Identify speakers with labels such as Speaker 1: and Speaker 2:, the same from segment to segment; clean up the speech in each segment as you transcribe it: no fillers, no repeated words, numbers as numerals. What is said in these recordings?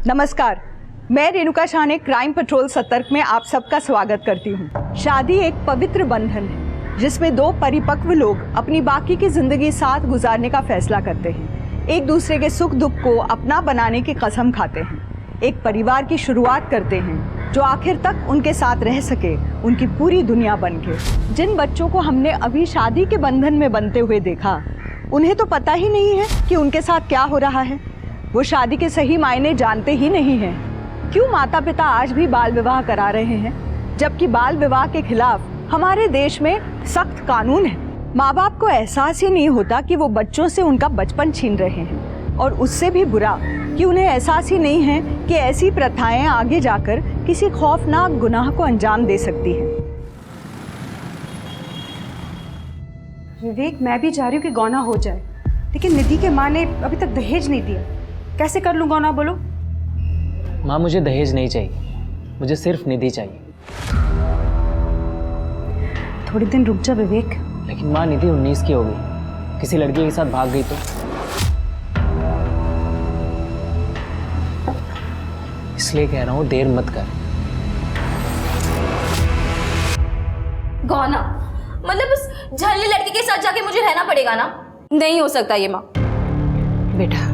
Speaker 1: नमस्कार, मैं रेणुका शाह ने क्राइम पेट्रोल सतर्क में आप सबका स्वागत करती हूँ। शादी एक पवित्र बंधन है जिसमें दो परिपक्व लोग अपनी बाकी की जिंदगी साथ गुजारने का फैसला करते हैं, एक दूसरे के सुख दुख को अपना बनाने की कसम खाते हैं, एक परिवार की शुरुआत करते हैं जो आखिर तक उनके साथ रह सके, उनकी पूरी दुनिया बन के। जिन बच्चों को हमने अभी शादी के बंधन में बनते हुए देखा, उन्हें तो पता ही नहीं है कि उनके साथ क्या हो रहा है। वो शादी के सही मायने जानते ही नहीं हैं। क्यों माता पिता आज भी बाल विवाह करा रहे हैं, जबकि बाल विवाह के खिलाफ हमारे देश में सख्त कानून है। माँ बाप को एहसास ही नहीं होता कि वो बच्चों से उनका बचपन छीन रहे हैं, और उससे भी बुरा कि उन्हें एहसास ही नहीं है कि ऐसी प्रथाएं आगे जाकर किसी खौफनाक गुनाह को अंजाम दे सकती हैं।
Speaker 2: विवेक, मैं भी चाह रही हूँ कि गौना हो जाए, लेकिन निधि के माँ ने अभी तक दहेज नहीं दिया। कैसे कर लूँ गौना, बोलो?
Speaker 3: माँ, मुझे दहेज नहीं चाहिए, मुझे सिर्फ निधि चाहिए।
Speaker 2: थोड़ी दिन रुक जा विवेक।
Speaker 3: लेकिन माँ, निधि 19 की हो गई, किसी लड़की के साथ भाग गई तो? इसलिए कह रहा हूँ, देर मत कर।
Speaker 4: गौना मतलब उस झल्ली लड़की के साथ जाके मुझे रहना पड़ेगा ना? नहीं हो सकता ये माँ।
Speaker 5: बेटा,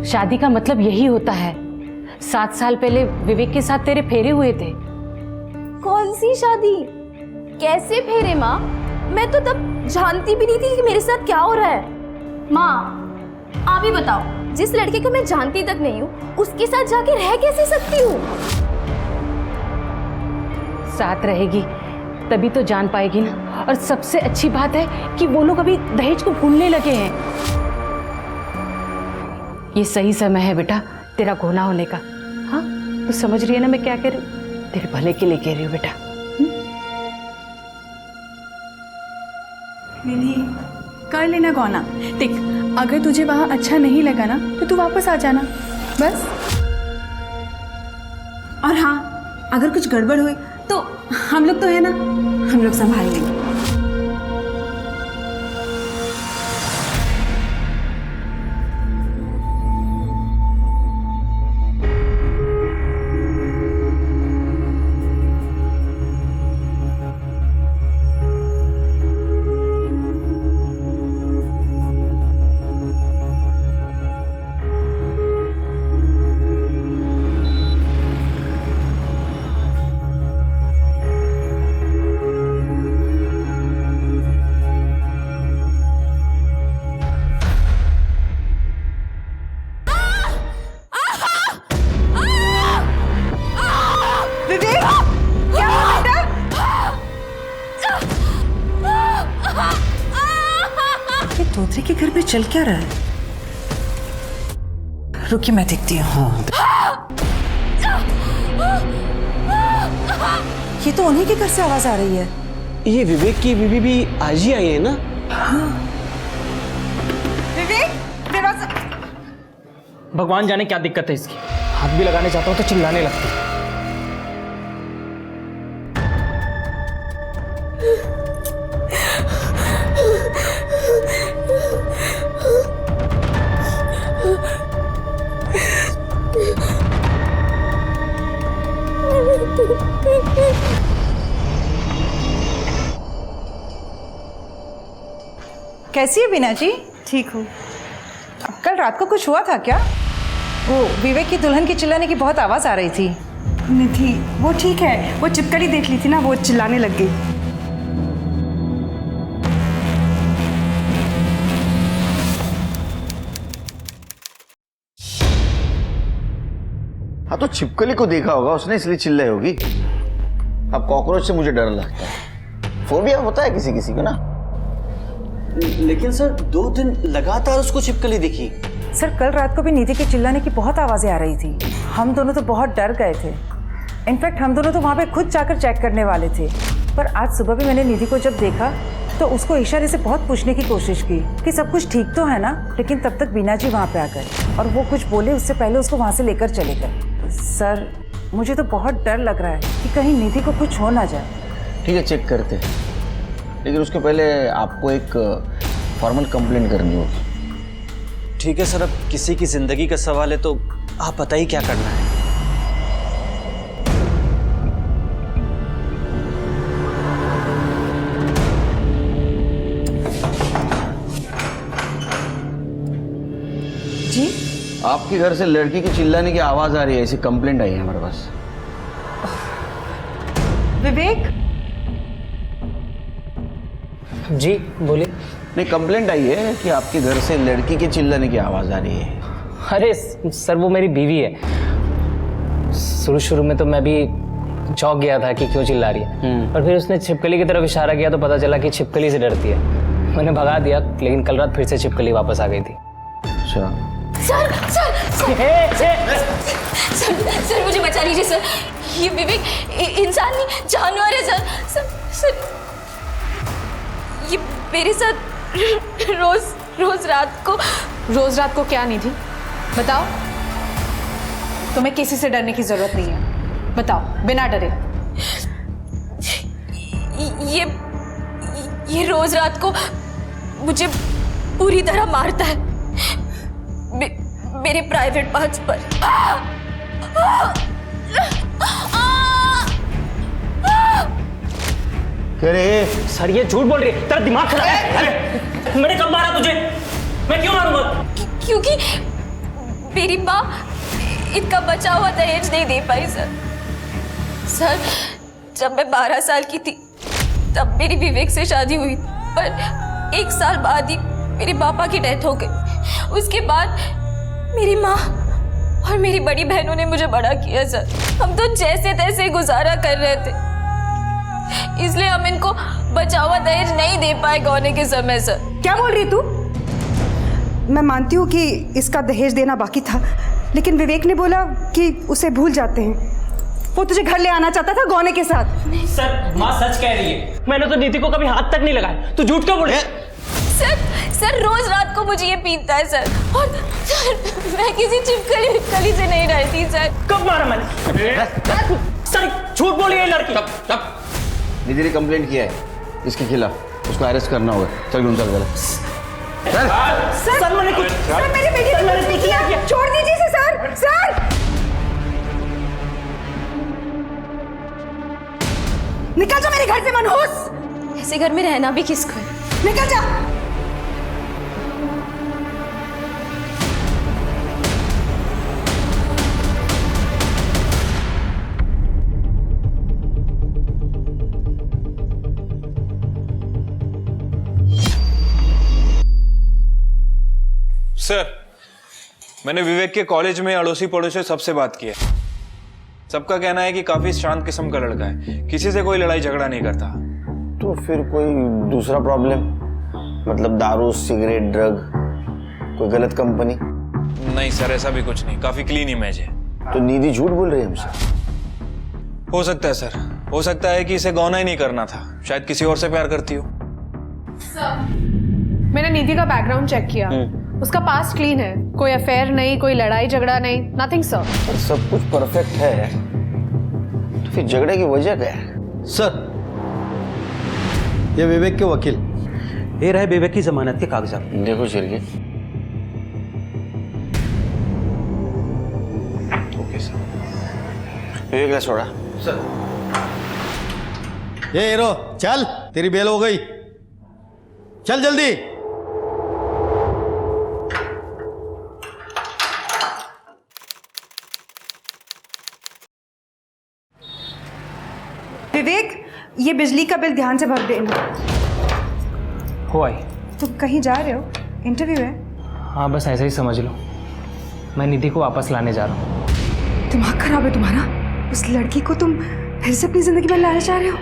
Speaker 5: शादी का मतलब यही होता है। 7 साल पहले विवेक के साथ तेरे फेरे हुए थे।
Speaker 4: कौन सी शादी, कैसे फेरे माँ? मैं तो तब जानती भी नहीं थी कि मेरे साथ क्या हो रहा है। माँ आप ही बताओ, जिस लड़के को मैं जानती तक नहीं हूँ उसके साथ जाके रह कैसे सकती हूँ?
Speaker 5: साथ रहेगी तभी तो जान पाएगी ना। और सबसे अच्छी बात है कि वो लोग अभी दहेज को भूलने लगे हैं। ये सही समय है बेटा तेरा घोना होने का। हाँ, तू समझ रही है ना मैं क्या कह रही हूँ? तेरे भले के लिए कह रही हूँ बेटा।
Speaker 2: निधि, कर लेना गौना। देख, अगर तुझे वहाँ अच्छा नहीं लगा ना तो तू वापस आ जाना, बस। और हाँ, अगर कुछ गड़बड़ हुई तो हम लोग तो है ना, हम लोग संभाल लेंगे।
Speaker 6: तोतरे के घर पे चल क्या रहा है? रुकिए, मैं देखती हूँ। ये तो उन्हीं के घर से आवाज आ रही है।
Speaker 7: ये विवेक की बीवी भी आज ही आई है ना?
Speaker 6: हाँ।
Speaker 2: विवेक, दरवाजा।
Speaker 3: भगवान जाने क्या दिक्कत है इसकी, हाथ भी लगाने चाहता हूँ तो चिल्लाने लगती है।
Speaker 6: कैसी है बीना जी?
Speaker 2: ठीक हूँ।
Speaker 6: कल रात को कुछ हुआ था क्या? वो विवेक की दुल्हन की चिल्लाने की बहुत आवाज आ रही थी।
Speaker 2: निधि, वो ठीक है, वो चिपकली देख ली थी ना, वो चिल्लाने लग गई।
Speaker 8: हाँ, तो छिपकली को देखा होगा उसने, इसलिए चिल्लाई होगी। अब कॉकरोच से मुझे डर लगता है, फोबिया होता है किसी किसी को ना।
Speaker 7: लेकिन सर 2 दिन लगातार उसको छिपकली दिखी।
Speaker 6: सर, कल रात को भी निधि के चिल्लाने की बहुत आवाजें आ रही थी। हम दोनों तो बहुत डर गए थे। इनफैक्ट हम दोनों तो वहाँ पे खुद जाकर चेक करने वाले थे। पर आज सुबह भी मैंने निधि को जब देखा तो उसको इशारे से बहुत पूछने की कोशिश की कि सब कुछ ठीक तो है ना, लेकिन तब तक बीना जी वहाँ पे आ गए और वो कुछ बोले उससे पहले उसको वहाँ से लेकर चले गए। सर, मुझे तो बहुत डर लग रहा है कि कहीं निधि को कुछ हो ना जाए।
Speaker 8: ठीक है, चेक करते हैं, लेकिन उसके पहले आपको एक फॉर्मल कंप्लेंट करनी होगी।
Speaker 7: ठीक है सर, अब किसी की जिंदगी का सवाल है तो आप बताइए क्या करना है।
Speaker 6: जी
Speaker 8: आपके घर से लड़की की चिल्लाने की आवाज आ रही है, ऐसी कंप्लेंट आई है हमारे पास।
Speaker 1: विवेक,
Speaker 3: जी बोलिए।
Speaker 8: नहीं, कंप्लेंट आई है कि आपके घर से लड़की के चिल्लाने की आवाज आ रही है।
Speaker 3: अरे सर, वो मेरी बीवी है। शुरू में तो मैं भी चौंक गया था कि क्यों चिल्ला रही है, और फिर उसने छिपकली की तरफ इशारा किया तो पता चला कि छिपकली से डरती है। मैंने भगा दिया, लेकिन कल रात फिर से छिपकली वापस आ गई थी।
Speaker 8: अच्छा,
Speaker 4: सर सर सर सर मुझे बचा लीजिए सर, ये विवेक इंसान नहीं जानवर है सर। सर सर ये मेरे साथ रोज रात को
Speaker 5: क्या नहीं थी? बताओ। तुम्हें किसी से डरने की जरूरत नहीं है, बताओ बिना डरे।
Speaker 4: ये रोज रात को मुझे पूरी तरह मारता है, मेरे प्राइवेट पार्ट्स पर।
Speaker 8: अरे
Speaker 3: सर ये झूठ बोल रही है, तेरा दिमाग खराब है। अरे मैंने कब मारा तुझे? मैं क्यों मारूंगा?
Speaker 4: क्योंकि मेरी माँ इनका बचा हुआ दहेज नहीं दे पाई सर। सर जब मैं 12 साल की थी तब मेरी विवेक से शादी हुई, पर 1 साल बाद ही मेरे पापा की डेथ हो गई। उसके बाद मेरी माँ और मेरी बड़ी बहनों ने मुझे बड़ा किया सर। हम तो जैसे तैसे गुजारा कर रहे थे, इसलिए हम इनको बचा हुआ दहेज नहीं दे पाए गौने के समय सर।
Speaker 9: क्या बोल रही तू? मैं मानती हूँ कि इसका दहेज देना बाकी था, लेकिन विवेक ने बोला कि उसे भूल जाते हैं। वो तुझे घर ले आना चाहता था गौने के साथ।
Speaker 3: सर माँ सच कह रही है, मैंने तो नीति को कभी हाथ तक नहीं लगाया। तू झूठ क्यों बोल रही है?
Speaker 4: सर रोज रात को मुझे ये पीटता है सर, और सर मैं किसी छिपकली से नहीं डरती सर।
Speaker 3: कब मारा मैंने? सर झूठ बोल रही है लड़की।
Speaker 8: निधि ने कंप्लेंट किया है इसके खिलाफ, उसको अरेस्ट करना होगा। चल गुम, चल
Speaker 3: सर मैंने कुछ,
Speaker 9: सर मेरी बेटी ने कुछ नहीं किया, छोड़ दीजिए इसे सर। सर निकल जा मेरे घर से मनहूस।
Speaker 4: ऐसे घर में रहना भी किसको है?
Speaker 9: निकल जा।
Speaker 10: सर मैंने विवेक के कॉलेज में अड़ोसी पड़ोसी सबसे बात की है। सबका कहना है कि काफी शांत किस्म का लड़का है, किसी से कोई लड़ाई झगड़ा नहीं करता।
Speaker 8: तो फिर कोई दूसरा प्रॉब्लम, मतलब दारू, सिगरेट, ड्रग, कोई गलत कंपनी?
Speaker 10: नहीं सर, ऐसा भी कुछ नहीं, काफी क्लीन इमेज है।
Speaker 8: तो निधि झूठ बोल रही है हमसे?
Speaker 10: हो सकता है सर, हो सकता है कि इसे गौना ही नहीं करना था, शायद किसी और से प्यार करती हो।
Speaker 5: मैंने निधि का बैकग्राउंड चेक किया, उसका पास्ट क्लीन है, कोई अफेयर नहीं, कोई लड़ाई झगड़ा नहीं, नथिंग सर।
Speaker 8: सब कुछ परफेक्ट है, तो फिर झगड़े की वजह क्या है?
Speaker 11: सर ये विवेक के वकील, ये रहे विवेक की जमानत के कागजात।
Speaker 8: देखो शिरके। ओके सर, विवेक ने छोड़ा सर।
Speaker 11: ये हीरो चल, तेरी बेल हो गई, चल जल्दी।
Speaker 9: विवेक, ये बिजली का बिल ध्यान से भर देना।
Speaker 3: हो आई।
Speaker 9: तुम कहीं जा रहे हो? इंटरव्यू है?
Speaker 3: हाँ बस ऐसे ही समझ लो, मैं निधि को वापस लाने जा रहा हूँ।
Speaker 9: दिमाग खराब है तुम्हारा? उस लड़की को तुम फिर से अपनी जिंदगी में लाना चाह रहे हो?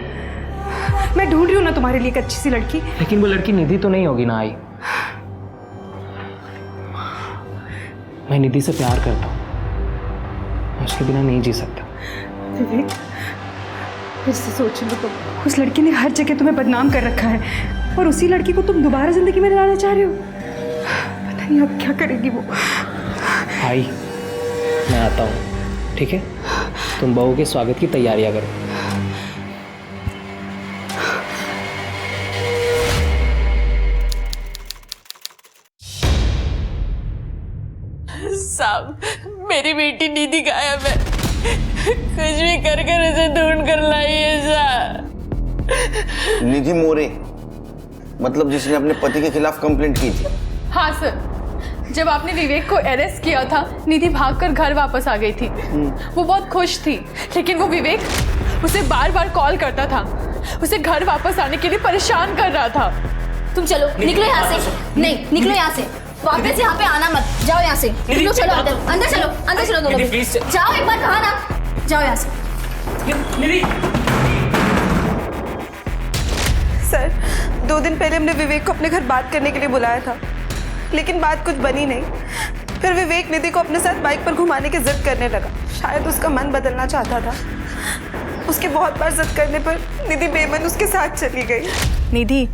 Speaker 9: मैं ढूंढ रही हूँ ना तुम्हारे लिए एक अच्छी सी लड़की।
Speaker 3: लेकिन वो लड़की निधि तो नहीं होगी ना आई। मैं निधि से प्यार करता हूँ, मैं उसके बिना नहीं जी सकता।
Speaker 9: विवेक फिर से सोच लो, तुम उस लड़की ने हर जगह तुम्हें बदनाम कर रखा है, और उसी लड़की को तुम दोबारा जिंदगी में लाना चाह रहे हो। पता नहीं अब क्या करेगी वो।
Speaker 3: आई मैं आता हूँ, ठीक है? तुम बहू के स्वागत की तैयारियां करो।
Speaker 2: साहब, मेरी बेटी निधि गायब है। कुछ भी कर उसे ढूंढ कर लाइए साहब।
Speaker 8: निधि मोरे, मतलब जिसने अपने पति के खिलाफ कंप्लेंट की थी?
Speaker 2: हाँ सर, जब आपने विवेक को अरेस्ट किया था, निधि भागकर घर वापस आ गई थी। वो बहुत खुश थी, लेकिन वो विवेक उसे बार बार कॉल करता था, उसे घर वापस आने के लिए परेशान कर रहा था।
Speaker 4: तुम चलो, निकलो यहाँ से। नहीं, निकलो यहाँ से, वापस यहाँ पे आना मत। जाओ यहाँ से, निकलो, चलो अंदर चलो, अंदर चलो दोनों भी। जाओ, एक बार कहा ना, जाओ यहाँ से।
Speaker 9: सर, 2 दिन पहले हमने विवेक को अपने घर बात करने के लिए बुलाया था, लेकिन बात कुछ बनी नहीं। फिर विवेक निधि को अपने साथ बाइक पर घुमाने की जिद करने लगा। शायद उसका मन बदलना चाहता था। उसके बहुत बार जिद करने पर निधि बेमन उसके साथ चली गई।
Speaker 2: निधि,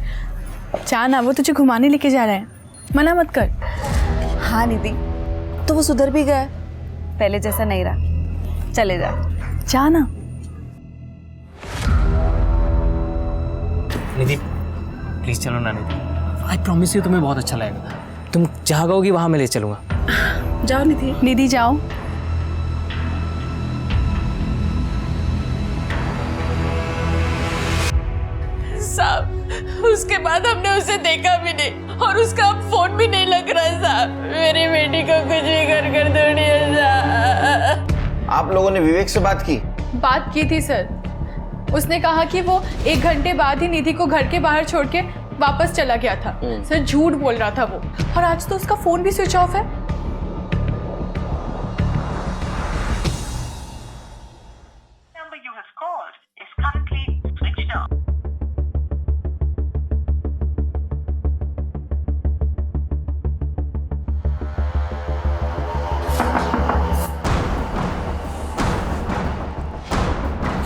Speaker 2: चाना वो तुझे घुमाने लेके जा रहा है, मना मत कर।
Speaker 9: हाँ निधि, तो वो सुधर भी गया, पहले जैसा नहीं रहा। चले जा।
Speaker 2: जाना।
Speaker 3: निधि प्लीज चलो ना निधि, आई प्रॉमिस यू तुम्हें बहुत अच्छा लगेगा। तुम जहाँ कहोगी वहाँ मैं ले चलूँगा।
Speaker 9: जाओ निधि।
Speaker 2: निधि जाओ। साहब, उसके बाद हमने उसे देखा भी नहीं और उसका अब फोन भी नहीं लग रहा है साहब। मेरी बेटी को कुछ भी कर दौड़िए साहब।
Speaker 8: आप लोगों ने विवेक से बात की?
Speaker 2: बात की थी सर, उसने कहा कि वो 1 घंटे बाद ही निधि को घर के बाहर छोड़ के वापस चला गया था। सर झूठ बोल रहा था वो, और आज तो उसका फोन भी स्विच ऑफ है।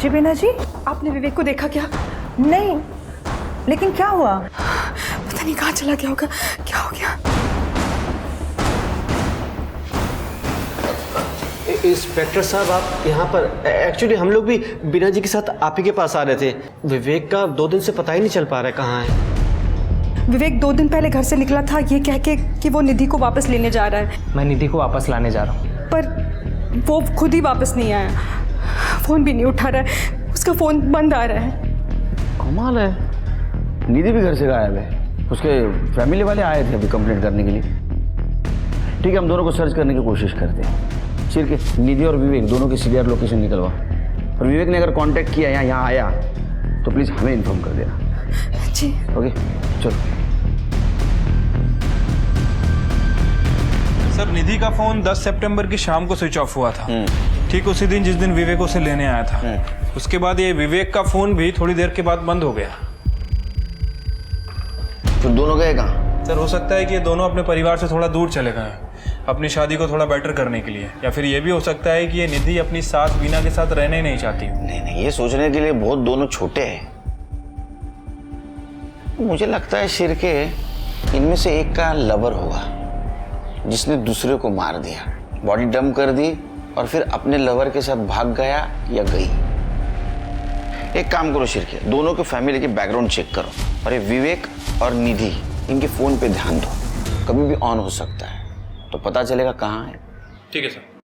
Speaker 6: जी बीना जी,
Speaker 9: आपने विवेक को देखा क्या?
Speaker 6: नहीं, लेकिन क्या हुआ?
Speaker 9: पता नहीं कहाँ चला गया होगा। क्या हो गया?
Speaker 11: इंस्पेक्टर साहब, आप यहाँ पर? एक्चुअली हम लोग भी बीना जी के साथ आप ही के पास आ रहे थे। विवेक का 2 दिन से पता ही नहीं चल पा रहा है कहाँ है।
Speaker 9: विवेक 2 दिन पहले घर से निकला था ये कह के कि वो निधि को वापस लेने जा रहा है।
Speaker 3: मैं निधि को वापस लाने जा रहा हूँ,
Speaker 9: पर वो खुद ही वापस नहीं आया। फोन भी नहीं उठा रहा है, उसका फोन बंद आ रहा है।
Speaker 8: कमाल है, निधि भी घर से गायब है। उसके फैमिली वाले आए थे अभी कंप्लेंट करने के लिए। ठीक है, हम दोनों को सर्च करने की कोशिश करते हैं। सिर के निधि और विवेक दोनों की सीरियर लोकेशन निकलवा, और विवेक ने अगर कांटेक्ट किया या यहाँ आया तो प्लीज़ हमें इन्फॉर्म कर देना।
Speaker 9: जी
Speaker 8: ओके, चलो।
Speaker 10: सर, निधि का फोन 10 सितंबर की शाम को स्विच ऑफ हुआ था, ठीक उसी दिन जिस दिन विवेक उसे लेने आया था। उसके बाद ये विवेक का फोन भी थोड़ी देर के बाद बंद हो गया।
Speaker 8: फिर दोनों गए कहाँ?
Speaker 10: सर, हो सकता है कि ये दोनों अपने परिवार से थोड़ा दूर चले गए अपनी शादी को थोड़ा बेटर करने के लिए, या फिर ये भी हो सकता है कि ये निधि अपनी सास बीना के साथ रहने ही नहीं चाहती।
Speaker 8: नहीं, ये सोचने के लिए बहुत दोनों छोटे हैं। मुझे लगता है शिर के इनमें से एक का लवर होगा जिसने दूसरे को मार दिया, बॉडी डंप कर दी और फिर अपने लवर के साथ भाग गया या गई। एक काम करो शिरके, दोनों के फैमिली के बैकग्राउंड चेक करो, और ये विवेक और निधि इनके फोन पे ध्यान दो, कभी भी ऑन हो सकता है, तो पता चलेगा कहाँ है।
Speaker 10: ठीक है सर।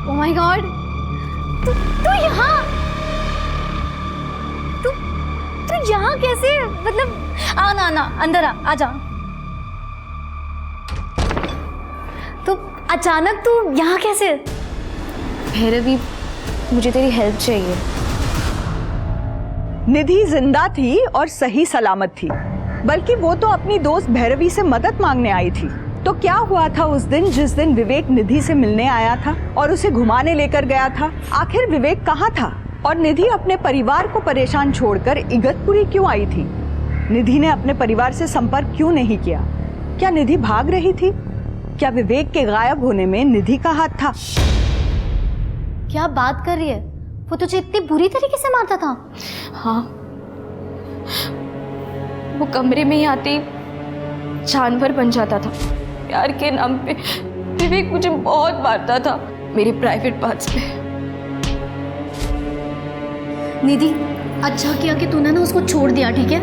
Speaker 4: Oh my God! तू यहाँ कैसे? मतलब आना अंदर आ जा। तो अचानक तू यहाँ कैसे? भैरवी, मुझे तेरी हेल्प चाहिए।
Speaker 1: निधि जिंदा थी और सही सलामत थी, बल्कि वो तो अपनी दोस्त भैरवी से मदद मांगने आई थी। तो क्या हुआ था उस दिन जिस दिन विवेक निधि से मिलने आया था और उसे घुमाने लेकर गया था? आखिर विवेक कहाँ था और निधि अपने परिवार को परेशान छोड़कर इगतपुरी क्यों आई थी? निधि ने अपने परिवार से संपर्क क्यों नहीं किया? क्या निधि भाग रही थी? क्या विवेक के गायब होने में निधि का हाथ था?
Speaker 4: क्या बात कर रही है? वो तुझे इतनी बुरी तरीके से मारता था?
Speaker 2: हाँ, वो कमरे में ही आते ही जानवर बन जाता था। प्यार के नाम पे विवेक मुझे बहुत मारता था, मेरी प्राइवेट पार्ट्स पे।
Speaker 4: निधि, अच्छा किया कि तूने ना उसको छोड़ दिया, ठीक है?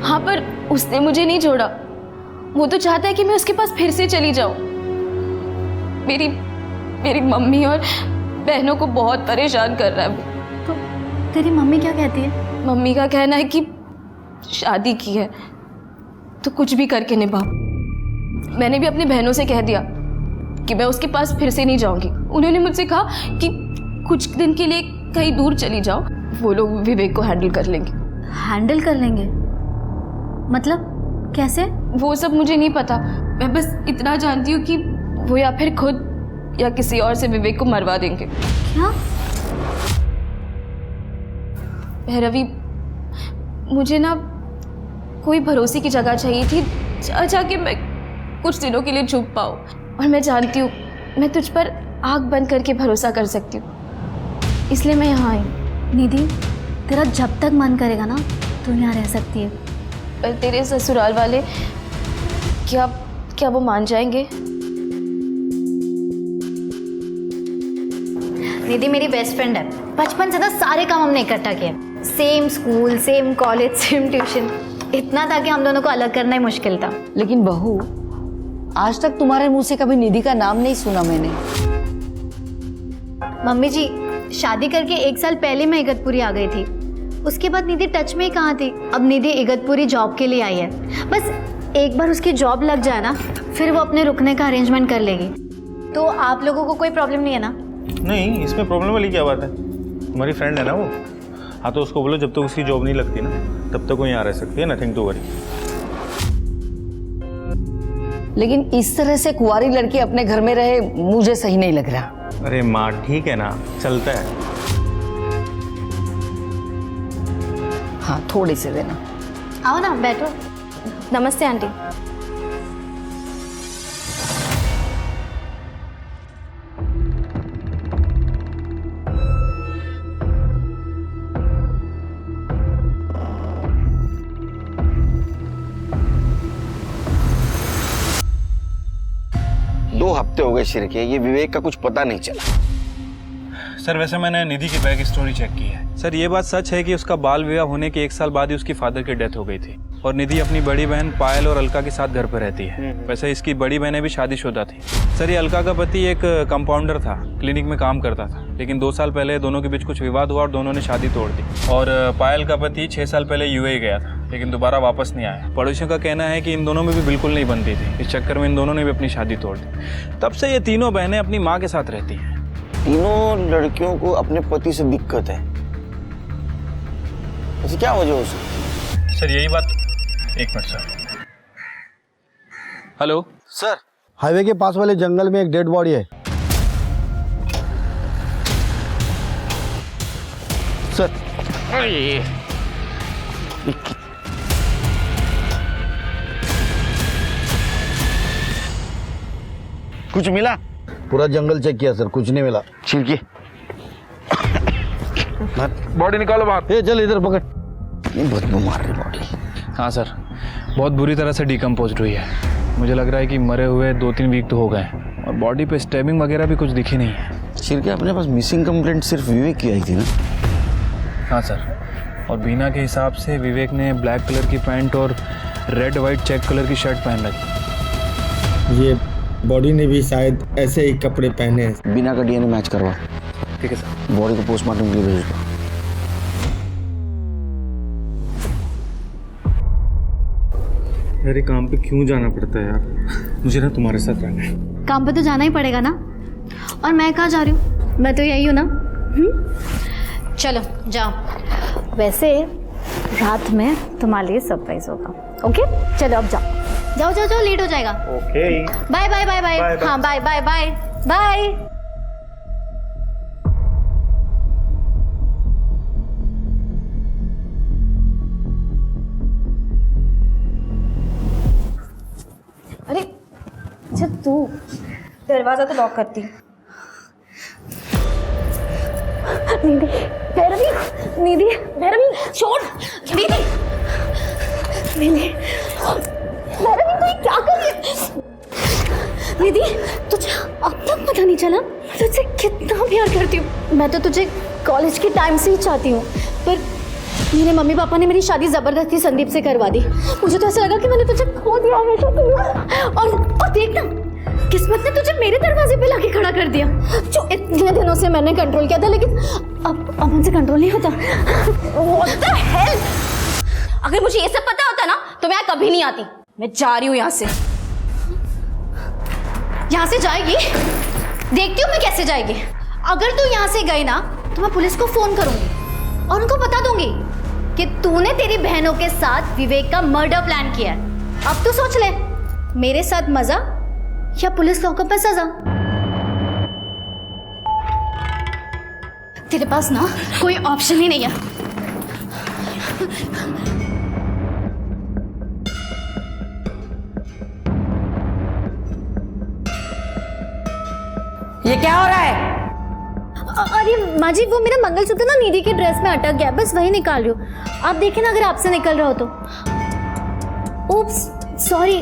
Speaker 2: हाँ, पर उसने मुझे नहीं छोड़ा। वो तो चाहता है कि मैं उसके पास फिर से चली जाऊं। मेरी मम्मी और बहनों को बहुत परेशान कर रहा है वो।
Speaker 4: तो तेरी मम्मी क्या कहती है?
Speaker 2: मम्मी का कहना है कि शादी की है तो कुछ भी करके निभाओ। मैंने भी अपनी बहनों से कह दिया कि मैं उसके पास फिर से नहीं जाऊंगी। उन्होंने मुझसे कहा कि कुछ दिन के लिए कहीं दूर चली जाओ, वो लोग विवेक को हैंडल कर लेंगे।
Speaker 4: हैंडल कर लेंगे? मतलब कैसे?
Speaker 2: वो सब मुझे नहीं पता। मैं बस इतना जानती हूँ कि वो या फिर खुद या किसी और से विवेक को मरवा देंगे।
Speaker 4: क्या?
Speaker 2: भैरवी, मुझे ना कोई भरोसे की जगह चाहिए थी जहाँ कि मैं कुछ दिनों के लिए छुप पाऊँ। और मैं जानती हूँ मैं तुझ पर आँख बंद करके भरोसा कर सकती हूँ, इसलिए मैं यहाँ आई।
Speaker 4: निधि, तेरा जब तक मन करेगा ना तू यहाँ रह सकती है।
Speaker 2: पर तेरे ससुराल वाले क्या वो मान जाएंगे?
Speaker 4: निधि मेरी बेस्ट फ्रेंड है, बचपन से ना सारे काम हमने इकट्ठा किए। Same school, same college, same tuition. इतना था कि हम दोनों को अलग करना ही मुश्किल था।
Speaker 12: लेकिन बहू, आज तक तुम्हारे मुंह से कभी निधि का नाम नहीं सुना मैंने।
Speaker 4: मम्मी जी, शादी करके 1 साल पहले मैं इगतपुरी आ गई थी। उसके बाद निधि टच में ही कहाँ थी। अब निधि इगतपुरी जॉब के लिए आई है। बस एक बार उसकी जॉब लग जाए ना, फिर वो अपने रुकने का अरेंजमेंट कर लेगी। तो आप लोगों को कोई प्रॉब्लम नहीं है ना?
Speaker 10: नहीं, इसमें प्रॉब्लम वाली क्या बात है? तुम्हारी फ्रेंड है ना वो। हाँ, तो उसको बोलो जब तक उसकी जॉब नहीं लगती ना तब तक वो यहाँ रह सकती है। Nothing to worry.
Speaker 12: लेकिन इस तरह से कुंवारी लड़की अपने घर में रहे मुझे सही नहीं लग रहा।
Speaker 10: अरे माँ, ठीक है ना, चलता है।
Speaker 12: हाँ, थोड़ी से देना।
Speaker 4: आओ ना, बैठो।
Speaker 2: नमस्ते आंटी।
Speaker 8: दो हफ्ते हो गए शिर के, ये विवेक का कुछ पता नहीं चला।
Speaker 10: सर, वैसे मैंने निधि की बैक स्टोरी चेक की है। सर, ये बात सच है कि उसका बाल विवाह होने के 1 साल बाद ही उसकी फादर की डेथ हो गई थी और निधि अपनी बड़ी बहन पायल और अलका के साथ घर पर रहती है। वैसे इसकी बड़ी बहनें भी शादीशुदा थी। सर, ये अलका का पति एक कंपाउंडर था, क्लिनिक में काम करता था, लेकिन 2 साल पहले दोनों के बीच कुछ विवाद हुआ और दोनों ने शादी तोड़ दी। और पायल का पति 6 साल पहले यूएई गया था, लेकिन दोबारा वापस नहीं आया। पड़ोसियों का कहना है कि इन दोनों में भी बिल्कुल नहीं बनती थी। इस चक्कर में इन दोनों ने भी अपनी शादी तोड़ दी। तब से ये तीनों बहनें अपनी माँ के साथ रहती हैं।
Speaker 8: तीनों लड़कियों को अपने पति से दिक्कत है, ऐसी क्या वजह हो सकती?
Speaker 10: सर, यही बात। एक minute sir. Hello
Speaker 11: sir, highway के पास वाले जंगल में एक डेड बॉडी है सर।
Speaker 8: कुछ मिला?
Speaker 11: पूरा जंगल चेक किया सर, कुछ नहीं मिला।
Speaker 8: छिड़की
Speaker 10: बॉडी निकालो बाहर।
Speaker 11: ए, चल इधर पकड़।
Speaker 8: ये बदबू मार रही बॉडी।
Speaker 10: हाँ सर, बहुत बुरी तरह से डिकम्पोज हुई है। मुझे लग रहा है कि मरे हुए 2-3 वीक तो हो गए और बॉडी पे स्टैबिंग वगैरह भी कुछ दिखी नहीं है।
Speaker 8: छिड़के अपने पास मिसिंग कंप्लेंट सिर्फ विवेक की आई थी ना?
Speaker 10: हाँ सर, और बीना के हिसाब से विवेक ने ब्लैक कलर की पैंट और रेड वाइट चेक कलर की शर्ट पहन रखी।
Speaker 11: ये बॉडी ने भी शायद ऐसे ही कपड़े पहने हैं।
Speaker 8: बिना का डीएनए मैच करवा।
Speaker 10: ठीक है सर।
Speaker 8: बॉडी को पोस्टमार्टम के लिए भेज दो।
Speaker 10: मेरे काम पे क्यों जाना पड़ता है यार? मुझे ना तुम्हारे साथ रहना है।
Speaker 4: काम पे तो जाना ही पड़ेगा ना। और मैं कहाँ जा रही हूँ? मैं तो यही हूँ ना। चलो जाओ। वैसे रात में तुम्हारे लिए सरप्राइज होगा। ओके, चलो अब जाओ जाओ जाओ जाओ, लेट हो जाएगा।
Speaker 10: Okay,
Speaker 4: bye bye bye bye. हाँ, बाय बाय बाय बाय। अरे जब तू दरवाजा तो लॉक करती। निधि, भैरवी, निधि, भैरवी, छोड़, निधि, निधि, भैरवी तू क्या कर रही है? निधि, तुझे अब तक पता नहीं चला मैं तुझसे कितना प्यार करती हूँ। मैं तो तुझे कॉलेज के टाइम से ही चाहती हूँ, पर मेरे मम्मी पापा ने मेरी शादी जबरदस्ती संदीप से करवा दी। मुझे तो ऐसा लगा कि मैंने तुझे खो दिया हमेशा के लिए। और देख ना, किस्मत ने तुझे मेरे दरवाजे पे लाके खड़ा कर दिया, जो इतने दिनों से मैंने कंट्रोल किया था, लेकिन अब मुझसे कंट्रोल नहीं होता। What the hell? अगर मुझे ये सब पता होता ना तो मैं कभी नहीं आती। मैं जा रही हूँ यहाँ से। यहाँ से जाएगी? देखती हूँ मैं कैसे जाएगी। अगर तू यहाँ से गई ना तो मैं पुलिस को फोन करूंगी और उनको बता दूंगी कि तूने तेरी बहनों के साथ विवेक का मर्डर प्लान किया है। अब तू सोच ले, मेरे साथ मजा या पुलिस लॉकअप में सजा। तेरे पास ना कोई ऑप्शन ही नहीं है।
Speaker 12: ये क्या हो रहा है?
Speaker 4: अरे माँ जी, वो मेरा मंगलसूत्र ना निधि के ड्रेस में अटक गया, बस वही निकाल रही हूँ। आप देखें ना अगर आपसे निकल रहा हो तो। Oops, sorry.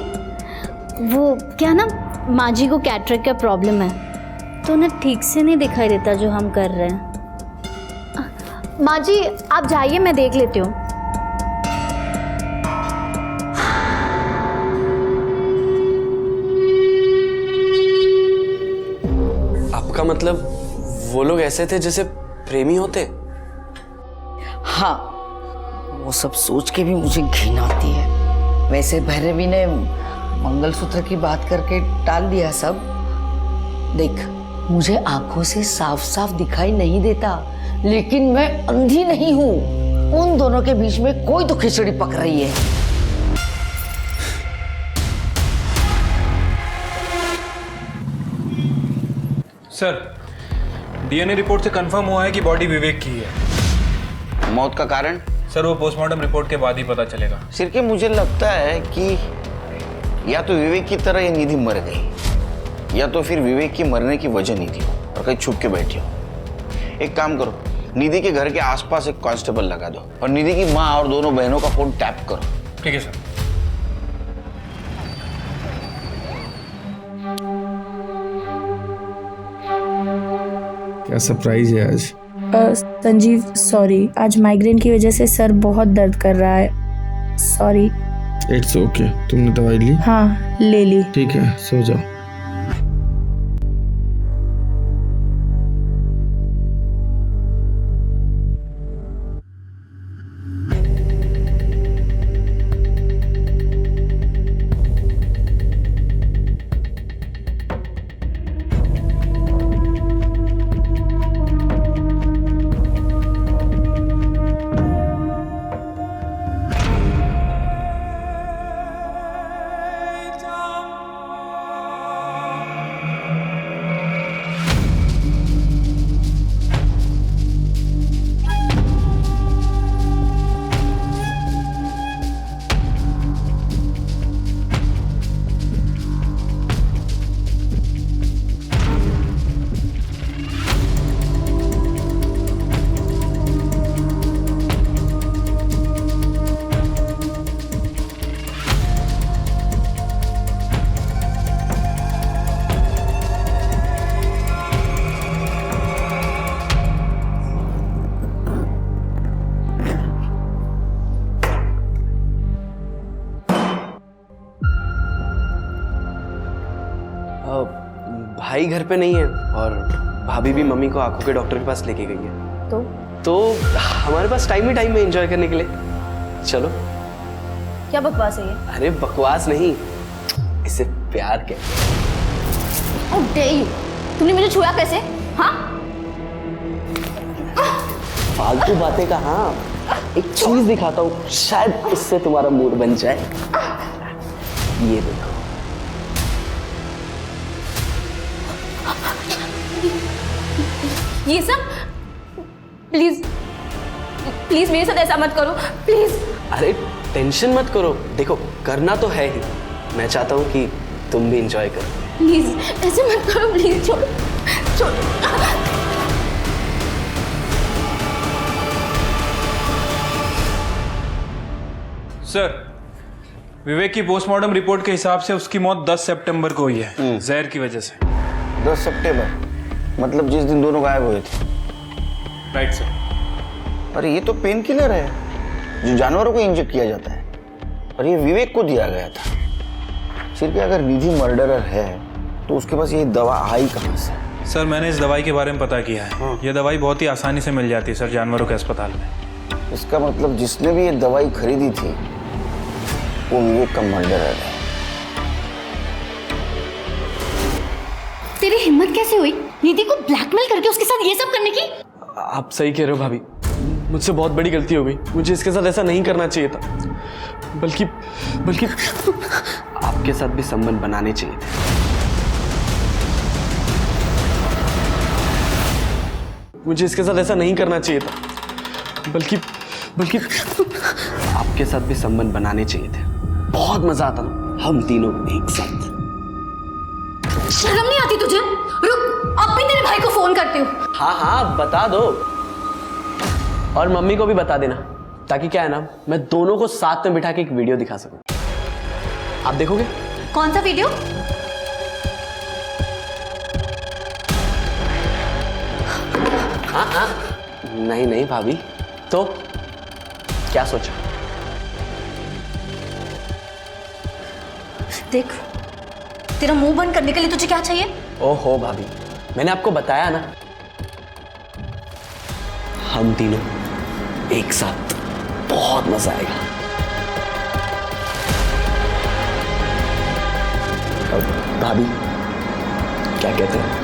Speaker 4: वो क्या ना, माँ जी को कैटरेक्ट का प्रॉब्लम है तो उन्हें ठीक से नहीं दिखाई देता जो हम कर रहे हैं। माँ जी आप जाइए, मैं देख लेती हूँ।
Speaker 7: आपका मतलब वो लोग ऐसे थे जैसे प्रेमी होते?
Speaker 12: हाँ, वो सब सोच के भी मुझे घिन आती है। वैसे भैरवी ने मंगलसूत्र की बात करके टाल दिया सब। देख, मुझे आंखों से साफ साफ दिखाई नहीं देता, लेकिन मैं अंधी नहीं हूँ। उन दोनों के बीच में कोई तो खिचड़ी पक रही है।
Speaker 10: सर, डीएनए रिपोर्ट से कंफर्म हुआ है कि बॉडी विवेक की है।
Speaker 8: मौत का कारण?
Speaker 10: सर, वो पोस्टमार्टम रिपोर्ट के बाद ही पता चलेगा।
Speaker 8: सिर्फ मुझे लगता है कि या तो विवेक की तरह ये निधि मर गई, या तो फिर विवेक की मरने की वजह निधि हो और कहीं छुप के बैठी हो। एक काम करो, निधि के घर के आसपास एक कांस्टेबल लगा दो और निधि की माँ और दोनों बहनों का फोन टैप करो।
Speaker 10: ठीक है सर।
Speaker 13: क्या सरप्राइज है आज?
Speaker 14: संजीव सॉरी, आज माइग्रेन की वजह से सर बहुत दर्द कर रहा है। सॉरी।
Speaker 13: It's okay. तुमने दवाई ली?
Speaker 14: हाँ, ले ली।
Speaker 13: ठीक है, सो जाओ।
Speaker 7: भाई घर पे नहीं है और भाभी भी मम्मी को आंखों के डॉक्टर के पास लेके गई है। तो हमारे पास टाइम ही टाइम है एंजॉय करने के लिए। चलो।
Speaker 4: क्या बकवास है ये?
Speaker 7: अरे बकवास नहीं, इसे प्यार कहते हैं।
Speaker 4: How dare you? तुमने मुझे छुआ कैसे? हाँ?
Speaker 7: फालतू बातें का। हाँ, एक चीज दिखाता हूँ, शायद इससे तुम्हारा मूड बन जाए। ये देखो।
Speaker 4: ये सब? प्लीज प्लीज मेरे साथ ऐसा मत करो, प्लीज।
Speaker 7: अरे टेंशन मत करो, देखो करना तो है ही। मैं चाहता हूँ कि तुम भी इंजॉय करो।
Speaker 4: प्लीज ऐसे मत करो, प्लीज छोड़ो छोड़ो।
Speaker 10: सर, विवेक की पोस्टमार्टम रिपोर्ट के हिसाब से उसकी मौत 10 सितंबर को हुई है, जहर की वजह से।
Speaker 8: 10 सितंबर मतलब जिस दिन दोनों गायब हुए थे।
Speaker 10: Right sir.
Speaker 8: पर ये तो पेन किलर है जो जानवरों को इंजेक्ट किया जाता है, और ये विवेक को दिया गया था। सिर्फ अगर निधि मर्डरर है तो उसके पास ये दवा आई कहाँ से?
Speaker 10: सर, मैंने इस दवाई के बारे में पता किया है। ये दवाई बहुत ही आसानी से मिल जाती है सर जानवरों के अस्पताल में।
Speaker 8: इसका मतलब जिसने भी ये दवाई खरीदी थी वो विवेक का मर्डरर है।
Speaker 4: तेरी हिम्मत कैसे हुई निधि को ब्लैकमेल करके उसके साथ ये सब करने की?
Speaker 7: आप सही कह रहे हो भाभी, मुझसे बहुत बड़ी गलती हो गई। मुझे इसके साथ ऐसा नहीं करना चाहिए था, बल्कि आपके साथ भी संबंध बनाने चाहिए थे। मुझे इसके साथ ऐसा नहीं करना चाहिए था, बल्कि आपके साथ भी संबंध बनाने चाहिए थे। बहुत मजा आता ना हम तीनों एक साथ।
Speaker 4: शर्म नहीं आती तुझे? रुक, अब भी तेरे भाई को फोन करती हूँ।
Speaker 7: हाँ बता दो, और मम्मी को भी बता देना, ताकि क्या है ना, मैं दोनों को साथ में बिठा के एक वीडियो दिखा सकूं। आप देखोगे?
Speaker 4: कौन सा वीडियो?
Speaker 7: हाँ नहीं भाभी, तो क्या सोचा?
Speaker 4: देख, तेरा मुंह बंद करने के लिए तुझे क्या चाहिए?
Speaker 7: ओहो भाभी, मैंने आपको बताया ना, हम तीनों एक साथ, बहुत मजा आएगा। भाभी क्या कहते हैं?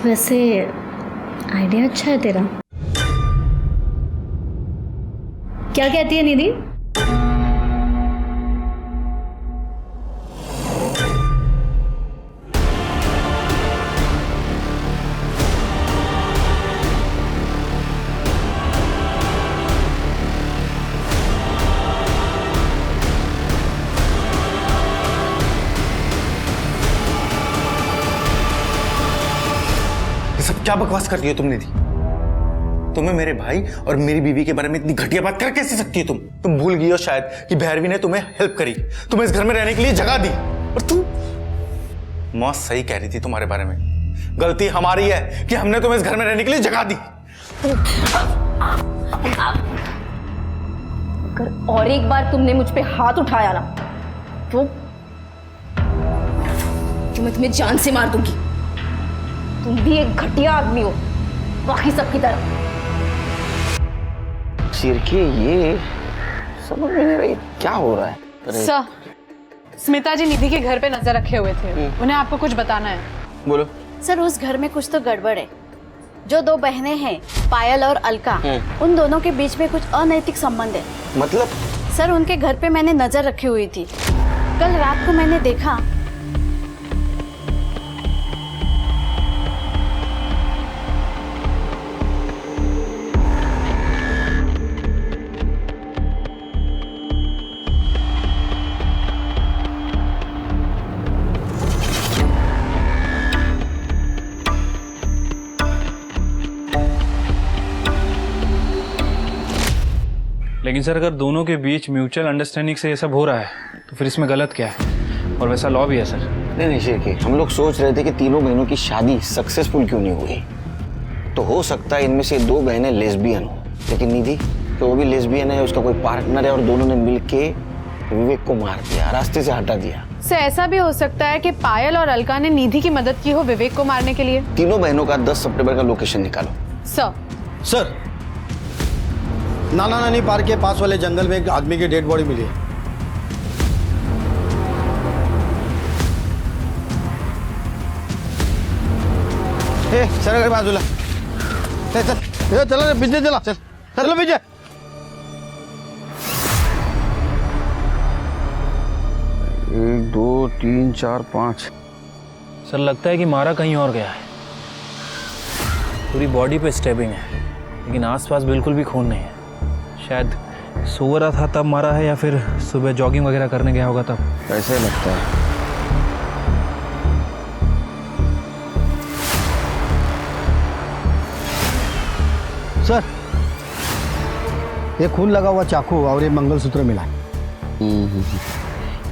Speaker 14: वैसे आइडिया अच्छा है तेरा। क्या कहती है निधि?
Speaker 8: सब क्या बकवास कर रही हो तुम निधि? तुम्हें मेरे भाई और मेरी बीवी के बारे में इतनी घटिया बात कर कैसे सकती हो तुम भूल गई हो शायद कि भैरवी ने तुम्हें हेल्प करी, तुम्हें इस घर में रहने के लिए जगह दी, और तुम मौत सही कह रही थी तुम्हारे बारे में। गलती हमारी है कि हमने तुम्हें इस घर में रहने के लिए जगह दी।
Speaker 4: अगर और एक बार तुमने मुझ पे हाथ उठाया ना तो मैं तुम्हें जान से मार दूंगी। तुम भी एक घटिया आदमी हो, बाकी सबकी तरह।
Speaker 8: सिरके ये समझ में नहीं रही क्या हो रहा है।
Speaker 2: सर, स्मिता जी निधि के घर पे नजर रखे हुए थे, उन्हें आपको कुछ बताना है।
Speaker 8: बोलो।
Speaker 15: सर, उस घर में कुछ तो गड़बड़ है। जो दो बहनें हैं पायल और अलका, उन दोनों के बीच में कुछ अनैतिक संबंध है।
Speaker 8: मतलब?
Speaker 15: सर, उनके घर पे मैंने नजर रखी हुई थी। कल रात को मैंने देखा
Speaker 10: लेकिन सर, अगर दोनों के बीच म्यूचुअल अंडरस्टैंडिंग से ये सब हो रहा है तो फिर इसमें गलत क्या है? और वैसा लॉ भी है सर।
Speaker 8: नहीं शेरके, हम लोग सोच रहे थे कि तीनों बहनों की शादी सक्सेसफुल क्यों नहीं हुई। तो हो सकता है इनमें से दो बहनें लेस्बियन हो, लेकिन निधि तो वो भी लेस्बियन है, उसका कोई पार्टनर है, और दोनों ने मिलके विवेक को मार दिया, रास्ते से हटा दिया।
Speaker 2: सर, ऐसा भी हो सकता है कि पायल और अलका ने निधि की मदद की हो विवेक को मारने के लिए।
Speaker 8: तीनों बहनों का 10 सितंबर का लोकेशन निकालो।
Speaker 11: सर, नाना नानी पार्क के पास वाले जंगल में एक आदमी की डेड बॉडी मिली है।
Speaker 8: सर बाजूला
Speaker 11: चला पीछे चला, चलो पीछे।
Speaker 8: 1 2 3 4 5।
Speaker 10: सर, लगता है कि मारा कहीं और गया है। पूरी बॉडी पे स्टेबिंग है, लेकिन आसपास बिल्कुल भी खून नहीं है। शायद सो रहा था तब मरा है या फिर सुबह जॉगिंग वगैरह करने गया होगा तब?
Speaker 8: ऐसे लगता है।
Speaker 11: सर, ये खून लगा हुआ चाकू और ये मंगलसूत्र मिला।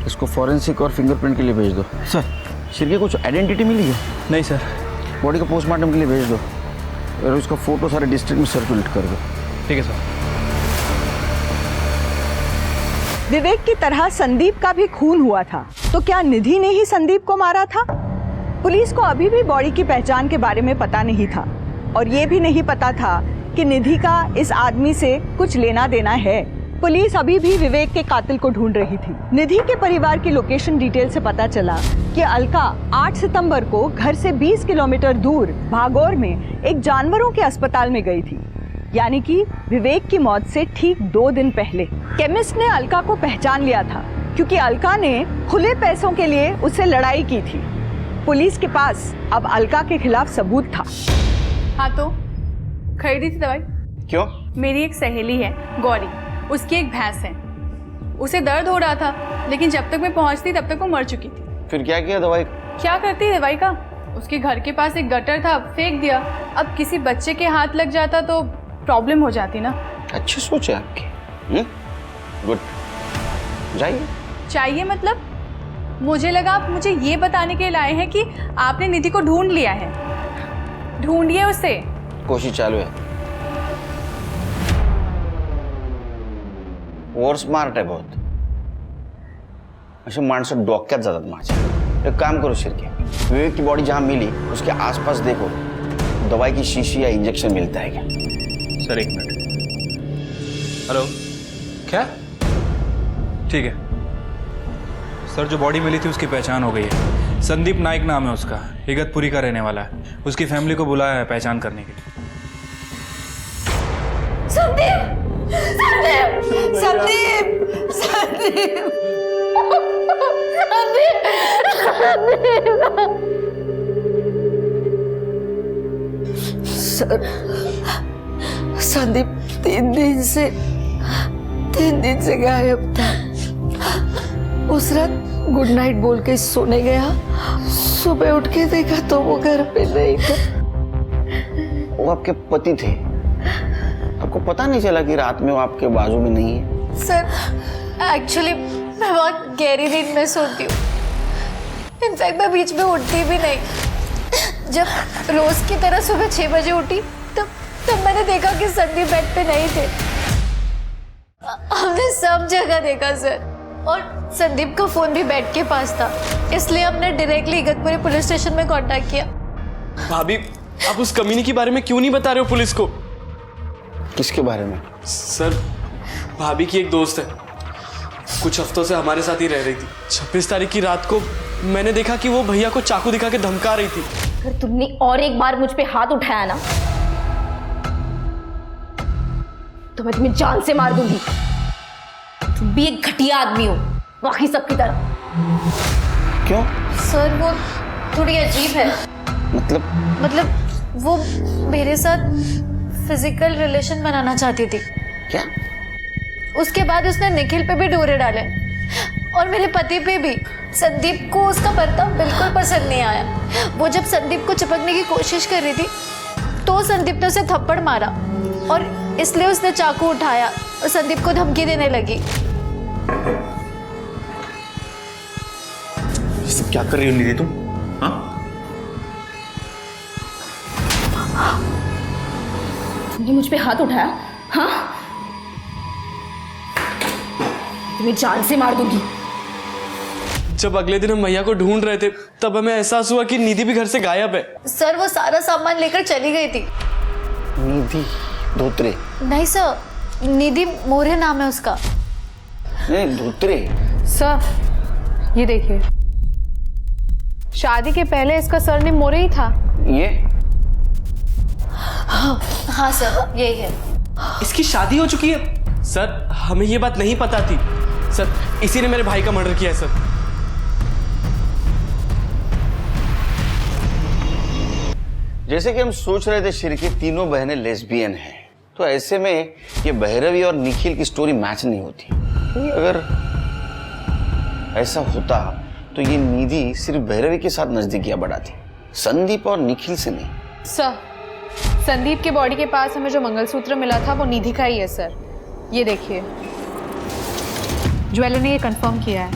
Speaker 8: इसको फॉरेंसिक और फिंगरप्रिंट के लिए भेज दो।
Speaker 11: सर,
Speaker 8: सिर की कुछ आइडेंटिटी मिली है?
Speaker 10: नहीं सर।
Speaker 8: बॉडी को पोस्टमार्टम के लिए भेज दो और उसका फोटो सारे डिस्ट्रिक्ट में सर्कुलेट कर दो।
Speaker 10: ठीक है सर।
Speaker 1: विवेक की तरह संदीप का भी खून हुआ था, तो क्या निधि ने ही संदीप को मारा था? पुलिस को अभी भी बॉडी की पहचान के बारे में पता नहीं था और ये भी नहीं पता था कि निधि का इस आदमी से कुछ लेना देना है। पुलिस अभी भी विवेक के कातिल को ढूंढ रही थी। निधि के परिवार की लोकेशन डिटेल से पता चला कि अलका 8 सितंबर को घर से 20 किलोमीटर दूर भागौर में एक जानवरों के अस्पताल में गई थी, यानी कि विवेक की मौत से ठीक 2 दिन पहले। केमिस्ट ने अलका को पहचान लिया था क्योंकि अलका ने खुले पैसों के लिए उससे लड़ाई की थी। पुलिस के पास अब अलका के खिलाफ सबूत था।
Speaker 2: हाँ तो खरीदी थी दवाई।
Speaker 8: क्यों?
Speaker 2: मेरी एक सहेली है गौरी, उसकी एक भैंस है, उसे दर्द हो रहा था, लेकिन जब तक मैं पहुंचती तब तक वो मर चुकी थी।
Speaker 8: फिर क्या किया दवाई?
Speaker 2: क्या करती दवाई का? उसके घर के पास एक गटर था, फेंक दिया। अब किसी बच्चे के हाथ लग जाता तो प्रॉब्लम हो जाती ना।
Speaker 8: अच्छी सोच है आपकी। गुड, जाइए।
Speaker 2: चाहिए मतलब? मुझे लगा आप मुझे ये बताने के लिए लाए हैं कि आपने निधि को ढूंढ लिया है। ढूंढिए उसे।
Speaker 8: कोशिश चालू है। और स्मार्ट है बहुत। असे माणसं डोक्यात जातात माझ्या। एक काम करो शिर्के, विवेक की बॉडी जहां मिली उसके आसपास देखो, दवाई की शीशी या इंजेक्शन मिलता है क्या?
Speaker 10: Sir 1 minute. हेलो, क्या? ठीक है सर, जो बॉडी मिली थी उसकी पहचान हो गई है। संदीप नाइक नाम है उसका, इगतपुरी का रहने वाला है। उसकी फैमिली को बुलाया है पहचान करने के लिए।
Speaker 4: संदीप! संदीप! संदीप! संदीप!
Speaker 12: सर, संदीप 3 दिन से गायब था। उस रात गुड नाइट बोल के सोने गया, सुबह उठ के देखा तो वो घर पे नहीं था।
Speaker 8: वो आपके पति थे, आपको पता नहीं चला कि रात में वो आपके बाजू में नहीं है?
Speaker 4: सर, एक्चुअली मैं बहुत गहरी नींद में सोती हूँ। इनफैक्ट मैं बीच में उठती भी नहीं। जब रोज की तरह सुबह 6 बजे उठी तब मैंने देखा कि संदीप बेड पे नहीं थे। हमने सब जगह देखा सर, और संदीप का फोन भी बेड के पास था, इसलिए हमने डायरेक्टली इगतपुरी पुलिस स्टेशन में कांटेक्ट किया।
Speaker 7: भाभी, आप उस कमीने के बारे में क्यों नहीं बता रहे हो पुलिस को?
Speaker 8: किसके बारे में?
Speaker 7: सर, भाभी की एक दोस्त है, कुछ हफ्तों से हमारे साथ ही रह रही थी। 26 तारीख की रात को मैंने देखा कि वो भैया को चाकू दिखा के धमका रही थी।
Speaker 4: अगर तुमने और एक बार मुझ पे हाथ उठाया ना तो मैं तुम्हें जान से मार दूंगी। तुम भी एक घटिया आदमी हो, बाकी सबकी तरह।
Speaker 8: क्यों?
Speaker 4: सर, वो थोड़ी अजीब है।
Speaker 8: मतलब
Speaker 4: वो मेरे साथ फिजिकल रिलेशन बनाना चाहती थी।
Speaker 8: क्या?
Speaker 4: उसके बाद उसने निखिल पे भी डोरे डाले और मेरे पति पे भी। संदीप को उसका बर्ताव बिल्कुल पसंद नहीं आया। वो जब संदीप को चिपकने की कोशिश कर रही थी तो संदीप ने उसे थप्पड़ मारा और इसलिए उसने चाकू उठाया और संदीप को धमकी देने लगी।
Speaker 8: ये सब क्या कर रही हो निधि तुम? हाँ?
Speaker 4: तुमने मुझ पे हाथ उठाया? हाँ? तुम्हें जान से मार दूंगी।
Speaker 7: जब अगले दिन हम भैया को ढूंढ रहे थे तब हमें एहसास हुआ कि निधि भी घर से गायब है।
Speaker 4: सर, वो सारा सामान लेकर चली गई थी।
Speaker 8: निधि धोत्रे?
Speaker 4: नहीं सर, निधि मोरे नाम है उसका।
Speaker 8: नहीं, धोत्रे।
Speaker 2: सर, ये देखिए, शादी के पहले इसका सरनेम मोरे ही था।
Speaker 8: ये?
Speaker 4: हाँ सर, यही है।
Speaker 7: इसकी शादी हो चुकी है? सर, हमें ये बात नहीं पता थी। सर, इसी ने मेरे भाई का मर्डर किया है सर।
Speaker 8: जैसे कि हम सोच रहे थे शिर्के तीनों बहनें लेस्बियन हैं, तो ऐसे में ये भैरवी और निखिल की स्टोरी मैच नहीं होती। क्योंकि अगर ऐसा होता तो ये निधि सिर्फ भैरवी के साथ नजदीकियां बढ़ाती, संदीप और निखिल से नहीं।
Speaker 2: सर, संदीप के बॉडी के पास हमें जो मंगलसूत्र मिला था वो निधि का ही है सर। ये देखिए, ज्वेलर ने ये कंफर्म किया है।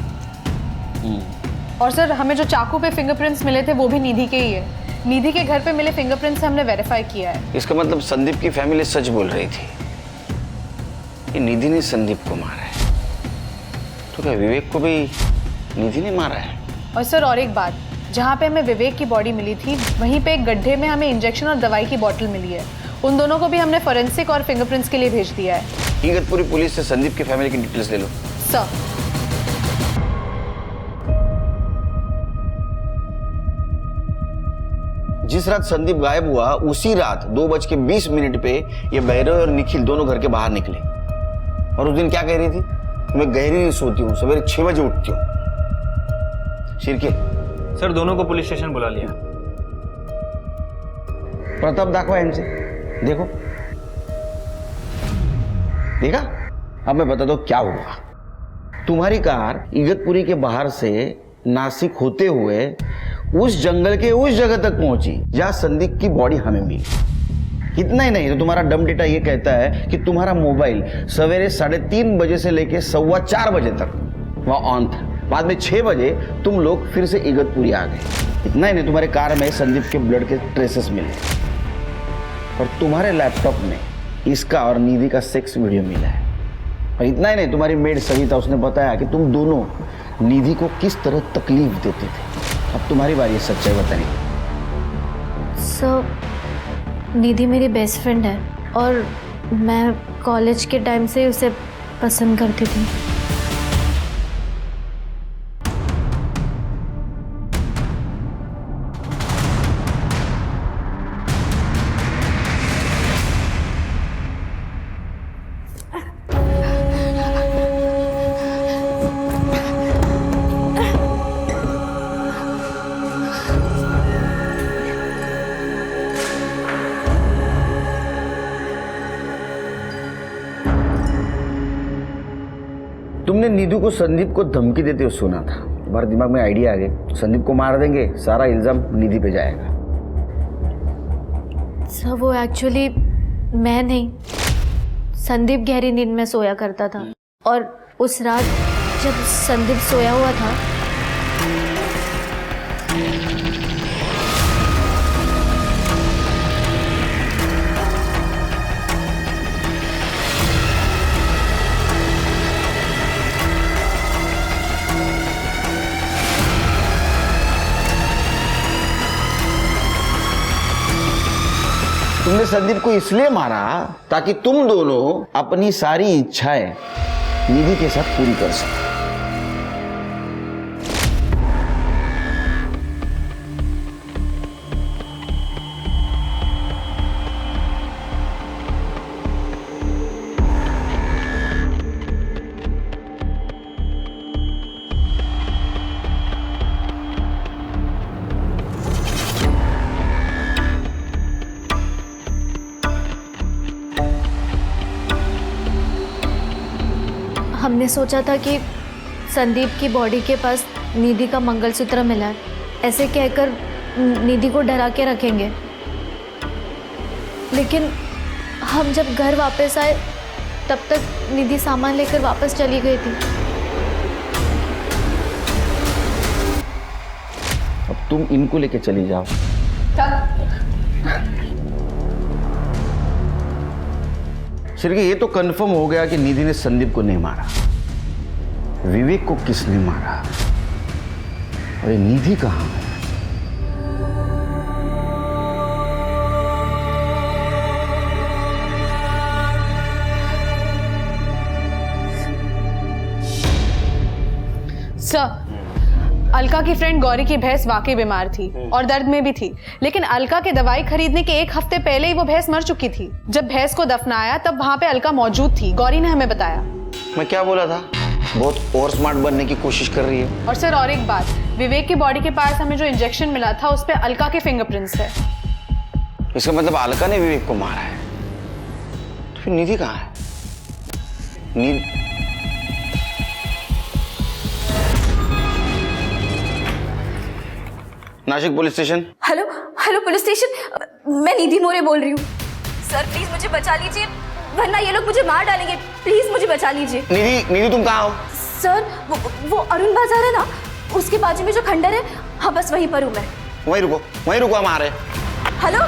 Speaker 2: और सर, हमें जो चाकू पे फिंगरप्रिंट्स मिले थे वो भी निधि के ही है। निधि के घर पे मिले फिंगरप्रिंट्स से हमने वेरीफाई किया है।
Speaker 8: इसका मतलब संदीप की फैमिली सच बोल रही थी कि निधि ने संदीप को मारा है। तो क्या विवेक को भी निधि ने मारा है?
Speaker 2: और सर, और एक बात, जहाँ पे हमें विवेक की बॉडी मिली थी वहीं पे एक गड्ढे में हमें इंजेक्शन और दवाई की बोतल मिली है। उन दोनों को भी हमने फोरेंसिक और फिंगरप्रिंट्स के लिए भेज दिया है।
Speaker 8: इगतपुरी पुलिस से संदीप की फैमिली की डिटेल्स ले लो।
Speaker 2: सर,
Speaker 8: जिस रात संदीप गायब हुआ उसी रात 2:20 पे ये भैरव और निखिल दोनों घर के बाहर निकले। और उस दिन क्या कह रही थी? मैं गहरी नहीं सोती हूँ, सवेरे 6 बजे उठती हूँ। शिर्के
Speaker 10: सर, दोनों को पुलिस स्टेशन बुला लिया।
Speaker 8: प्रताप दाखवा इनसे, देखो। देखा? अब मैं बता दो क्या हुआ। तुम्हारी कार इगतपुरी के बाहर से नासिक होते हुए उस जंगल के उस जगह तक पहुंची जहां संदीप की बॉडी हमें मिली। इतना ही नहीं तो तुम्हारा डम डेटा ये कहता है कि तुम्हारा मोबाइल सवेरे 3:30 बजे से लेके 4:15 बजे तक वहां ऑन था। बाद में 6 बजे तुम लोग फिर से इगतपुरी आ गए। इतना ही नहीं, तुम्हारे कार में संदीप के ब्लड के ट्रेसेस मिले और तुम्हारे लैपटॉप में इसका और निधि का सेक्स वीडियो मिला है। और इतना ही नहीं, तुम्हारी मेड सविता, उसने बताया कि तुम दोनों निधि को किस तरह तकलीफ देते थे। अब तुम्हारी बारी है सच्चाई बताने की।
Speaker 14: सर, निधि मेरी बेस्ट फ्रेंड है और मैं कॉलेज के टाइम से उसे पसंद करती थी।
Speaker 8: तुमने नीधु को संदीप को धमकी देते हुए सुना था। तुम्हारे दिमाग में आइडिया आ गया, संदीप को मार देंगे, सारा इल्जाम निधि पे जाएगा।
Speaker 14: सर, वो एक्चुअली मैं नहीं, संदीप गहरी नींद में सोया करता था और उस रात जब संदीप सोया हुआ था
Speaker 8: तुमने संदीप को इसलिए मारा ताकि तुम दोनों अपनी सारी इच्छाएं निधि के साथ पूरी कर सको।
Speaker 14: हमने सोचा था कि संदीप की बॉडी के पास निधि का मंगलसूत्र मिला है, ऐसे कहकर निधि को डरा के रखेंगे। लेकिन हम जब घर वापस आए तब तक निधि सामान लेकर वापस चली गई थी।
Speaker 8: अब तुम इनको लेके चली जाओ। श्री, ये तो कंफर्म हो गया कि निधि ने संदीप को नहीं मारा। विवेक को किसने मारा? अरे निधि कहाँ है?
Speaker 2: सर, अलका की फ्रेंड गौरी की भैंस वाकई बीमार थी और दर्द में भी थी, लेकिन अलका के दवाई खरीदने के 1 हफ्ते पहले ही वो भैंस मर चुकी थी। जब भैंस को दफनाया तब वहां पे अलका मौजूद थी, गौरी ने हमें बताया।
Speaker 8: मैं क्या बोला था? बहुत और स्मार्ट बनने की कोशिश कर रही है।
Speaker 2: और सर, और एक बात, विवेक की बॉडी के पास हमें जो इंजेक्शन मिला था उस पे अलका के फिंगरप्रिंट्स है।
Speaker 8: इसका मतलब अलका ने विवेक को मारा है। फिर निधि कहाँ है? Nashik police station.
Speaker 4: Hello hello police station, मैं निधि मोरे बोल रही हूँ। सर प्लीज मुझे बचा लीजिए, वरना ये लोग मुझे मार डालेंगे। प्लीज मुझे बचा लीजिए।
Speaker 8: निधि तुम कहाँ हो?
Speaker 4: सर वो अरुण बाजार है ना, उसके बाजू में जो खंडर है, हाँ बस वहीं पर हूँ मैं।
Speaker 8: वहीं रुको हम आ रहे हैं।
Speaker 4: हेलो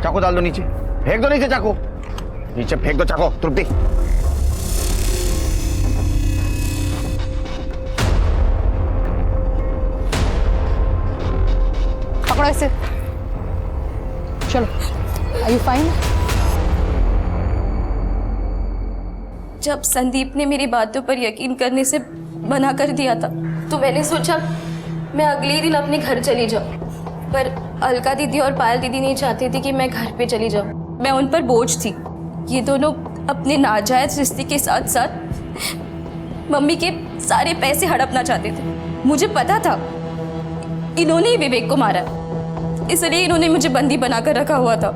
Speaker 8: चाकू डाल दो नीचे, फेंक दो नीचे चाकू, नीचे फेंक दो चाकू। तृप्ति
Speaker 1: पकड़ो इसे, चलो। Are you fine?
Speaker 4: जब संदीप ने मेरी बातों पर यकीन करने से मना कर दिया था, तो मैंने सोचा मैं अगले ही दिन अपने घर चली जाऊं। पर अलका दीदी और पायल दीदी नहीं चाहती थी कि मैं घर पे चली जाऊं। मैं उन पर बोझ थी। ये दोनों अपने नाजायज रिश्ते के साथ साथ मम्मी के सारे पैसे हड़पना चाहते थे। मुझे पता था इन्होंने ही विवेक को मारा, इसलिए इन्होंने मुझे बंदी बनाकर रखा हुआ था।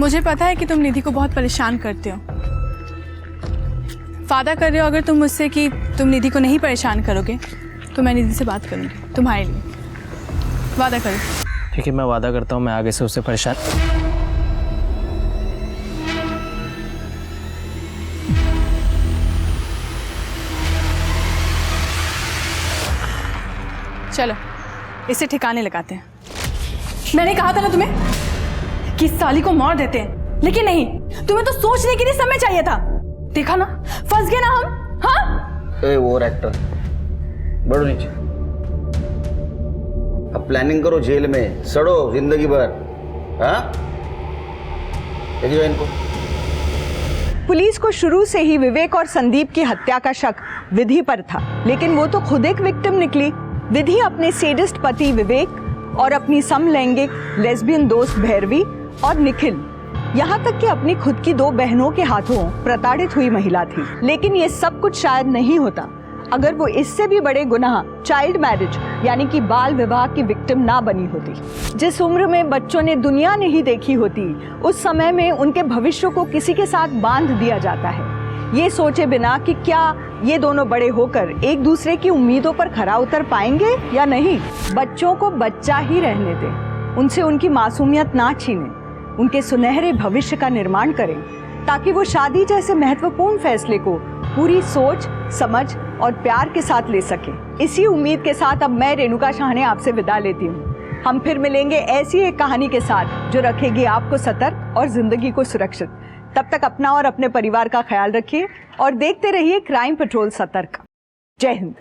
Speaker 2: मुझे पता है कि तुम निधि को बहुत परेशान करते हो। वादा कर रहे हो अगर तुम मुझसे कि तुम निधि को नहीं परेशान करोगे तो मैं निधि से बात करूँगी तुम्हारे लिए। वादा करो।
Speaker 3: ठीक है, मैं वादा करता हूँ मैं आगे से उससे परेशान।
Speaker 2: चलो इसे ठिकाने लगाते हैं। मैंने कहा था ना तुम्हें कि इस साली को मार देते हैं, लेकिन नहीं, तुम्हें तो सोचने के लिए समय चाहिए था। देखा ना, फंस गए ना हम। हाँ
Speaker 8: वो एक्टर, बढ़ो नीचे। अब प्लानिंग करो जेल में सड़ो जिंदगी भर। हाँ देखिए इनको।
Speaker 1: पुलिस को शुरू से ही विवेक और संदीप की हत्या का शक विधि पर था, लेकिन वो तो खुद एक विक्टिम निकली। विधि अपने सेडिस्ट पति विवेक और अपनी समलैंगिक लेस्बियन दोस्त भैरवी और निखिल, यहाँ तक कि अपनी खुद की 2 बहनों के हाथों प्रताड़ित हुई महिला थी। लेकिन ये सब कुछ शायद नहीं होता अगर वो इससे भी बड़े गुनाह चाइल्ड मैरिज यानी कि बाल विवाह की विक्टिम ना बनी होती। जिस उम्र में बच्चों ने दुनिया नहीं देखी होती, उस समय में उनके भविष्य को किसी के साथ बांध दिया जाता है, ये सोचे बिना कि क्या ये दोनों बड़े होकर एक दूसरे की उम्मीदों पर खरा उतर पाएंगे या नहीं। बच्चों को बच्चा ही रहने दें, उनसे उनकी मासूमियत ना छीनें, उनके सुनहरे भविष्य का निर्माण करें, ताकि वो शादी जैसे महत्वपूर्ण फैसले को पूरी सोच, समझ और प्यार के साथ ले सके। इसी उम्मीद के साथ अब मैं रेणुका शाहने आपसे विदा लेती हूँ। हम फिर मिलेंगे ऐसी एक कहानी के साथ जो रखेगी आपको सतर्क और जिंदगी को सुरक्षित। तब तक अपना और अपने परिवार का ख्याल रखिए और देखते रहिए क्राइम पेट्रोल सतर्क। जय हिंद।